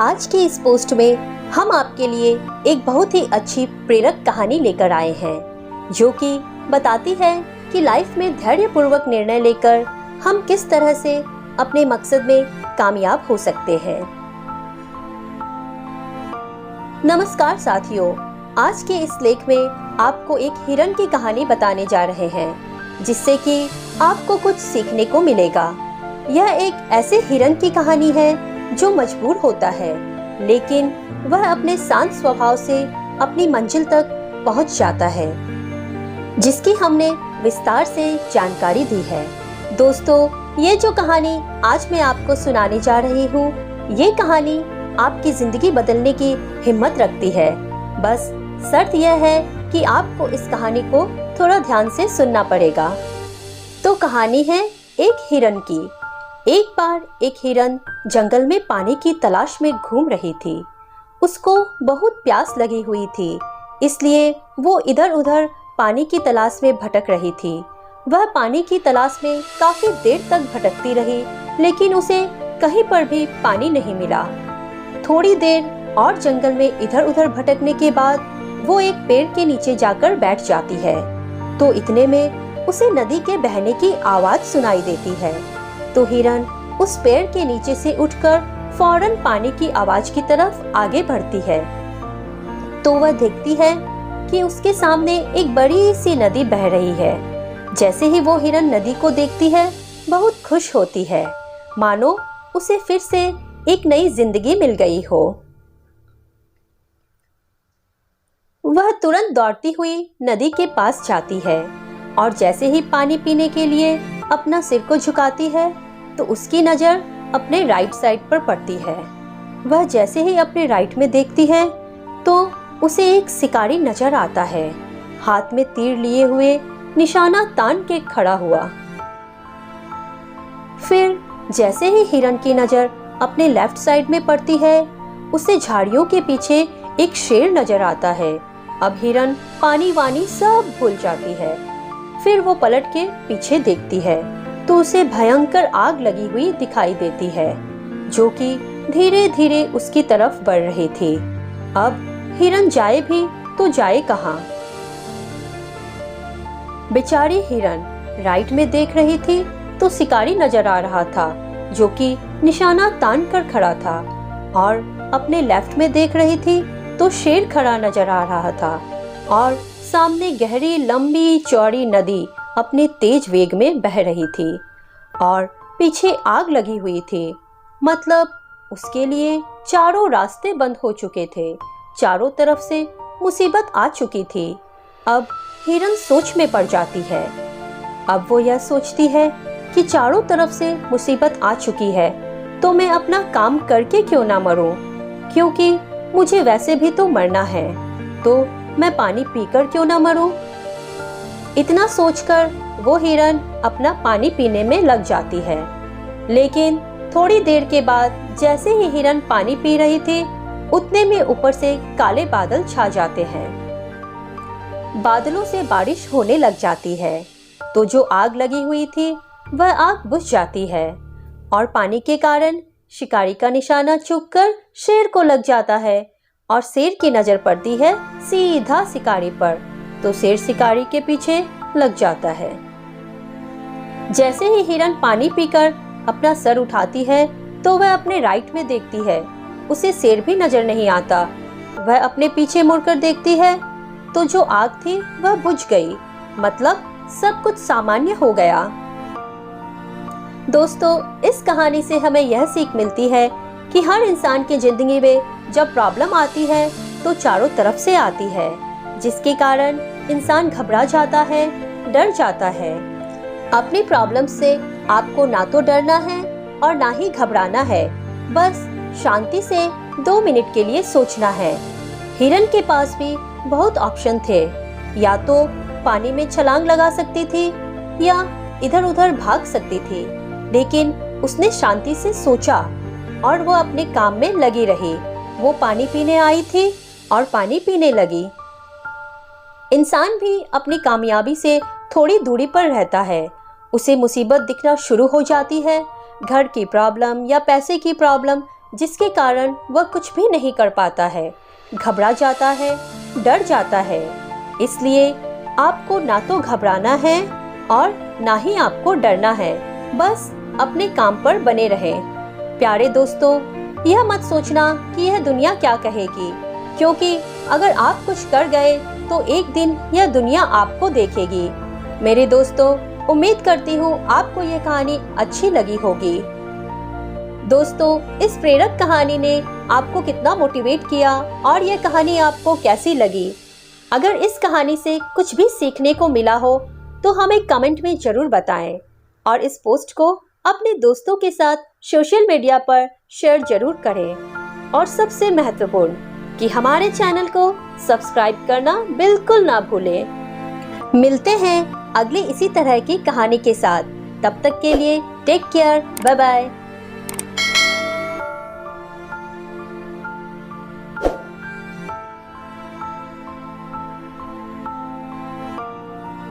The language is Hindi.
आज के इस पोस्ट में हम आपके लिए एक बहुत ही अच्छी प्रेरक कहानी लेकर आए हैं जो कि बताती है कि लाइफ में धैर्यपूर्वक निर्णय लेकर हम किस तरह से अपने मकसद में कामयाब हो सकते हैं। नमस्कार साथियों, आज के इस लेख में आपको एक हिरन की कहानी बताने जा रहे हैं जिससे कि आपको कुछ सीखने को मिलेगा। यह एक ऐसे हिरन की कहानी है जो मजबूर होता है, लेकिन वह अपने शांत स्वभाव से अपनी मंजिल तक पहुंच जाता है, जिसकी हमने विस्तार से जानकारी दी है। दोस्तों, ये जो कहानी आज मैं आपको सुनाने जा रही हूँ, ये कहानी आपकी जिंदगी बदलने की हिम्मत रखती है। बस शर्त यह है कि आपको इस कहानी को थोड़ा ध्यान से सुनना पड़ेगा। तो कहानी है एक हिरन की। एक बार एक हिरन जंगल में पानी की तलाश में घूम रही थी। उसको बहुत प्यास लगी हुई थी, इसलिए वो इधर उधर पानी की तलाश में भटक रही थी। वह पानी की तलाश में काफी देर तक भटकती रही, लेकिन उसे कहीं पर भी पानी नहीं मिला। थोड़ी देर और जंगल में इधर उधर भटकने के बाद वो एक पेड़ के नीचे जाकर बैठ जाती है। तो इतने में उसे नदी के बहने की आवाज सुनाई देती है। तो हिरन उस पेड़ के नीचे से उठकर फौरन पानी की आवाज की तरफ आगे बढ़ती है। तो वह देखती है कि उसके सामने एक बड़ी सी नदी बह रही है। जैसे ही वो हिरन नदी को देखती है, बहुत खुश होती है, मानो उसे फिर से एक नई जिंदगी मिल गई हो। वह तुरंत दौड़ती हुई नदी के पास जाती है और जैसे ही पानी पीने के लिए अपना सिर को झुकाती है तो उसकी नजर अपने राइट साइड पर पड़ती है। वह जैसे ही अपने राइट में देखती है तो उसे एक शिकारी नजर आता है, हाथ में तीर लिए हुए निशाना तान के खड़ा हुआ। फिर जैसे ही हिरन की नजर अपने लेफ्ट साइड में पड़ती है, उसे झाड़ियों के पीछे एक शेर नजर आता है। अब हिरन पानी वानी सब भूल जाती है। फिर वो पलट के पीछे देखती है तो उसे भयंकर आग लगी हुई दिखाई देती है, जो कि धीरे धीरे उसकी तरफ बढ़ रही थी। अब हिरन जाए भी तो जाए कहाँ। बेचारी हिरन राइट में देख रही थी तो शिकारी नजर आ रहा था, जो कि निशाना तान कर खड़ा था, और अपने लेफ्ट में देख रही थी तो शेर खड़ा नजर आ रहा था, और सामने गहरी लंबी चौड़ी नदी अपने तेज वेग में बह रही थी और पीछे आग लगी हुई थी। मतलब उसके लिए चारों रास्ते बंद हो चुके थे, चारों तरफ से मुसीबत आ चुकी थी। अब हिरन सोच में पड़ जाती है। अब वो यह सोचती है कि चारों तरफ से मुसीबत आ चुकी है तो मैं अपना काम करके क्यों ना मरूं, क्योंकि मुझे वैसे भी तो मरना है, तो मैं पानी पीकर क्यों ना मरूं। इतना सोचकर वो हिरन अपना पानी पीने में लग जाती है। लेकिन थोड़ी देर के बाद जैसे ही हिरन पानी पी रही थी, उतने में ऊपर से काले बादल छा जाते हैं। बादलों से बारिश होने लग जाती है। तो जो आग लगी हुई थी वह आग बुझ जाती है और पानी के कारण शिकारी का निशाना चूककर शेर को लग जाता है और शेर की नजर पड़ती है सीधा शिकारी पर। तो शेर शिकारी के पीछे लग जाता है। जैसे ही हिरन पानी पीकर अपना सर उठाती है तो वह अपने राइट में देखती है, उसे शेर भी नजर नहीं आता। वह अपने पीछे मुड़कर देखती है तो जो आग थी वह बुझ गई, मतलब सब कुछ सामान्य हो गया। दोस्तों, इस कहानी से हमें यह सीख मिलती है कि हर इंसान की जिंदगी में जब प्रॉब्लम आती है तो चारों तरफ से आती है, जिसके कारण इंसान घबरा जाता है, डर जाता है। अपनी प्रॉब्लम से आपको ना तो डरना है और ना ही घबराना है, बस शांति से 2 मिनट के लिए सोचना है। हिरन के पास भी बहुत ऑप्शन थे, या तो पानी में छलांग लगा सकती थी या इधर उधर भाग सकती थी, लेकिन उसने शांति से सोचा और वो अपने काम में लगी रही। वो पानी पीने आई थी और पानी पीने लगी। इंसान भी अपनी कामयाबी से थोड़ी दूरी पर रहता है। उसे मुसीबत दिखना शुरू हो जाती है, घर की प्रॉब्लम या पैसे की प्रॉब्लम जिसके कारण वह कुछ भी नहीं कर पाता है, घबरा जाता है, डर जाता है। इसलिए आपको ना तो घबराना है और ना ही आपको डरना है, बस अपने काम पर बने रहें। प्यारे दोस्तों, यह मत सोचना कि यह दुनिया क्या कहेगी, क्योंकि अगर आप कुछ कर गए तो एक दिन यह दुनिया आपको देखेगी। मेरे दोस्तों, उम्मीद करती हूँ आपको यह कहानी अच्छी लगी होगी। दोस्तों, इस प्रेरक कहानी ने आपको कितना मोटिवेट किया और यह कहानी आपको कैसी लगी? अगर इस कहानी से कुछ भी सीखने को मिला हो तो हमें कमेंट में जरूर बताएं और इस पोस्ट को अपने दोस्तों के साथ सोशल मीडिया पर शेयर जरूर करें। और सबसे महत्वपूर्ण कि हमारे चैनल को सब्सक्राइब करना बिल्कुल ना भूलें। मिलते हैं अगली इसी तरह की कहानी के साथ। तब तक के लिए टेक केयर, बाय बाय।